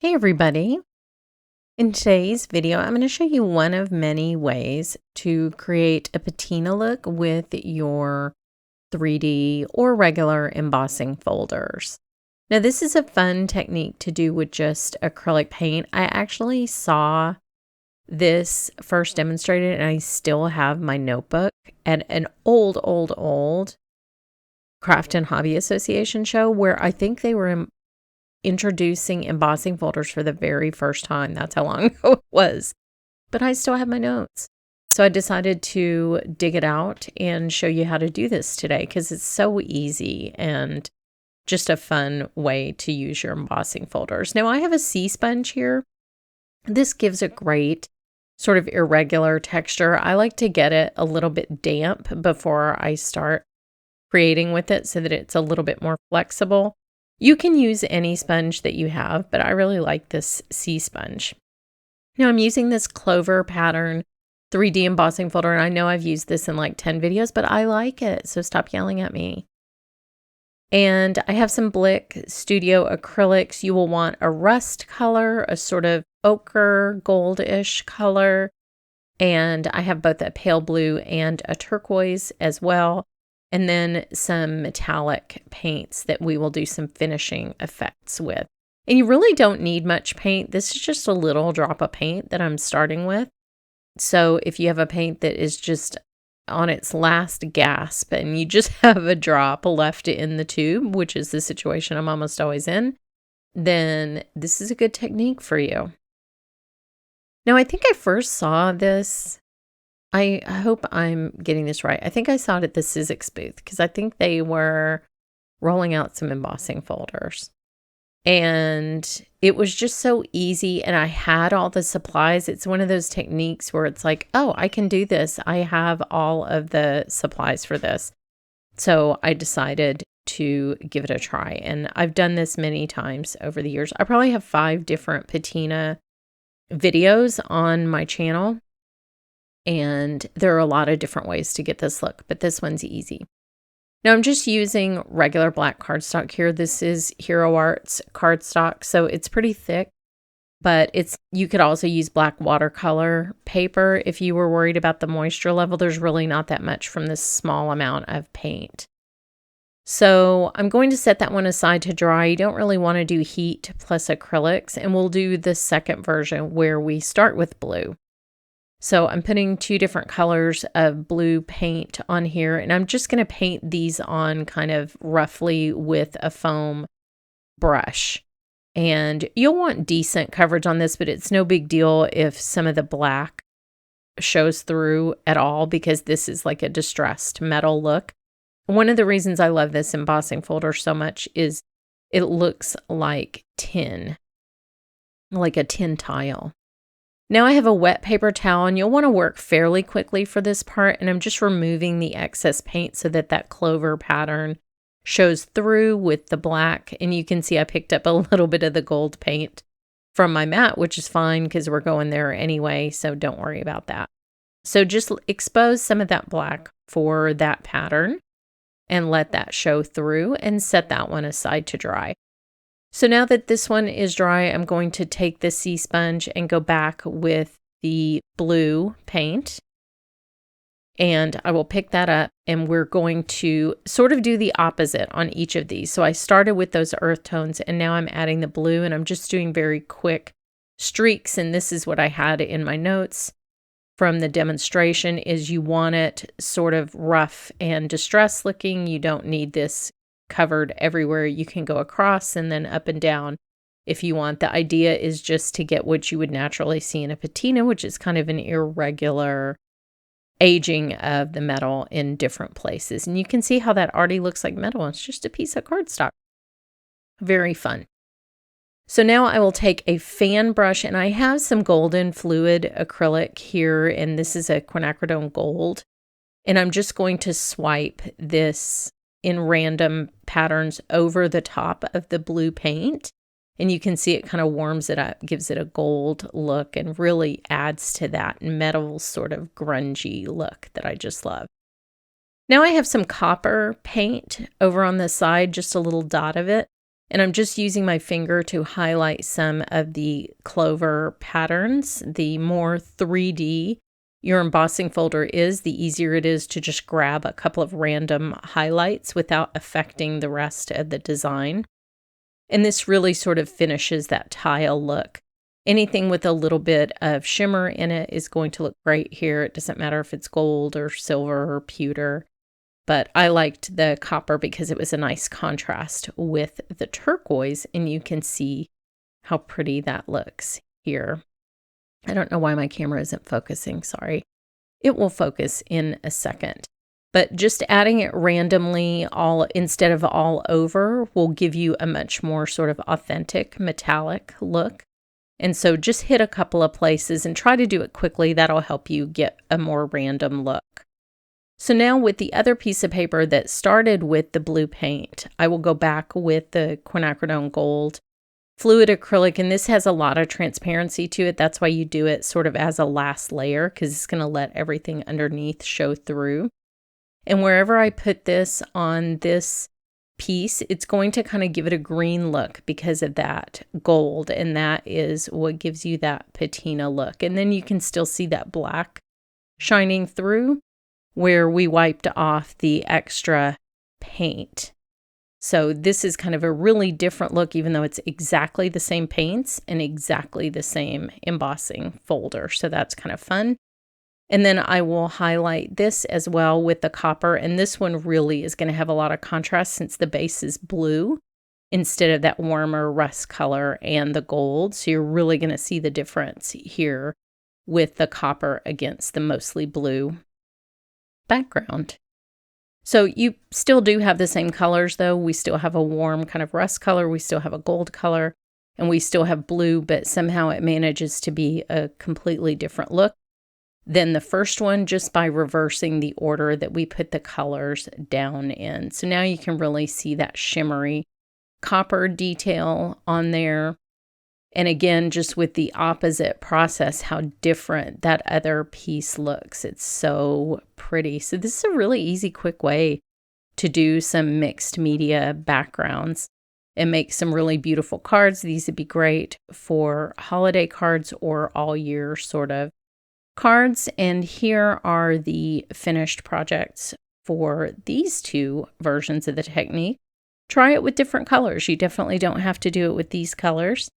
Hey everybody! In today's video, I'm going to show you one of many ways to create a patina look with your 3D or regular embossing folders. Now, this is a fun technique to do with just acrylic paint. I actually saw this first demonstrated and I still have my notebook at an old Craft and Hobby Association show where I think they were introducing embossing folders for the very first time. That's how long ago it was. But I still have my notes. So I decided to dig it out and show you how to do this today because it's so easy and just a fun way to use your embossing folders. Now I have a sea sponge here. This gives a great sort of irregular texture. I like to get it a little bit damp before I start creating with it so that it's a little bit more flexible. You can use any sponge that you have, but I really like this sea sponge. Now I'm using this Clover pattern 3D embossing folder, and I know I've used this in like 10 videos, but I like it, so stop yelling at me. And I have some Blick Studio acrylics. You will want a rust color, a sort of ochre goldish color, and I have both a pale blue and a turquoise as well. And then some metallic paints that we will do some finishing effects with. And you really don't need much paint. This is just a little drop of paint that I'm starting with. So if you have a paint that is just on its last gasp and you just have a drop left in the tube, which is the situation I'm almost always in, then this is a good technique for you. Now, I think I first saw this. I hope I'm getting this right. I think I saw it at the Sizzix booth because I think they were rolling out some embossing folders. And it was just so easy and I had all the supplies. It's one of those techniques where it's like, oh, I can do this. I have all of the supplies for this. So I decided to give it a try. And I've done this many times over the years. I probably have 5 different patina videos on my channel. And there are a lot of different ways to get this look, but this one's easy. Now I'm just using regular black cardstock here. This is Hero Arts cardstock, so it's pretty thick, but you could also use black watercolor paper if you were worried about the moisture level. There's really not that much from this small amount of paint. So I'm going to set that one aside to dry. You don't really want to do heat plus acrylics, and we'll do the second version where we start with blue. So I'm putting 2 different colors of blue paint on here, and I'm just going to paint these on kind of roughly with a foam brush. And you'll want decent coverage on this, but it's no big deal if some of the black shows through at all because this is like a distressed metal look. One of the reasons I love this embossing folder so much is it looks like tin, like a tin tile. Now I have a wet paper towel, and you'll want to work fairly quickly for this part, and I'm just removing the excess paint so that that Clover pattern shows through with the black, and you can see I picked up a little bit of the gold paint from my mat, which is fine because we're going there anyway, so don't worry about that. So just expose some of that black for that pattern and let that show through and set that one aside to dry. So now that this one is dry, I'm going to take the sea sponge and go back with the blue paint. And I will pick that up and we're going to sort of do the opposite on each of these. So I started with those earth tones and now I'm adding the blue and I'm just doing very quick streaks. And this is what I had in my notes from the demonstration is you want it sort of rough and distressed looking. You don't need this covered everywhere. You can go across and then up and down if you want. The idea is just to get what you would naturally see in a patina, which is kind of an irregular aging of the metal in different places. And you can see how that already looks like metal. It's just a piece of cardstock. Very fun. So now I will take a fan brush, and I have some golden fluid acrylic here, and this is a quinacridone gold. And I'm just going to swipe this in random patterns over the top of the blue paint. And you can see it kind of warms it up, gives it a gold look, and really adds to that metal sort of grungy look that I just love. Now I have some copper paint over on the side, just a little dot of it. And I'm just using my finger to highlight some of the clover patterns. The more 3D your embossing folder is, the easier it is to just grab a couple of random highlights without affecting the rest of the design. And this really sort of finishes that tile look. Anything with a little bit of shimmer in it is going to look great here. It doesn't matter if it's gold or silver or pewter. But I liked the copper because it was a nice contrast with the turquoise, and you can see how pretty that looks here. I don't know why my camera isn't focusing, sorry. It will focus in a second. But just adding it randomly instead of all over will give you a much more sort of authentic metallic look. And so just hit a couple of places and try to do it quickly. That'll help you get a more random look. So now with the other piece of paper that started with the blue paint, I will go back with the quinacridone gold fluid acrylic, and this has a lot of transparency to it. That's why you do it sort of as a last layer, because it's going to let everything underneath show through. And wherever I put this on this piece, it's going to kind of give it a green look because of that gold, and that is what gives you that patina look. And then you can still see that black shining through where we wiped off the extra paint. So this is kind of a really different look, even though it's exactly the same paints and exactly the same embossing folder. So that's kind of fun. And then I will highlight this as well with the copper. And this one really is going to have a lot of contrast since the base is blue instead of that warmer rust color and the gold. So you're really going to see the difference here with the copper against the mostly blue background. So you still do have the same colors though. We still have a warm kind of rust color, we still have a gold color, and we still have blue, but somehow it manages to be a completely different look than the first one just by reversing the order that we put the colors down in. So now you can really see that shimmery copper detail on there. And again, just with the opposite process, how different that other piece looks. It's so pretty. So this is a really easy, quick way to do some mixed media backgrounds and make some really beautiful cards. These would be great for holiday cards or all year sort of cards. And here are the finished projects for these two versions of the technique. Try it with different colors. You definitely don't have to do it with these colors.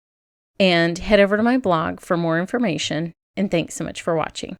And head over to my blog for more information. And thanks so much for watching.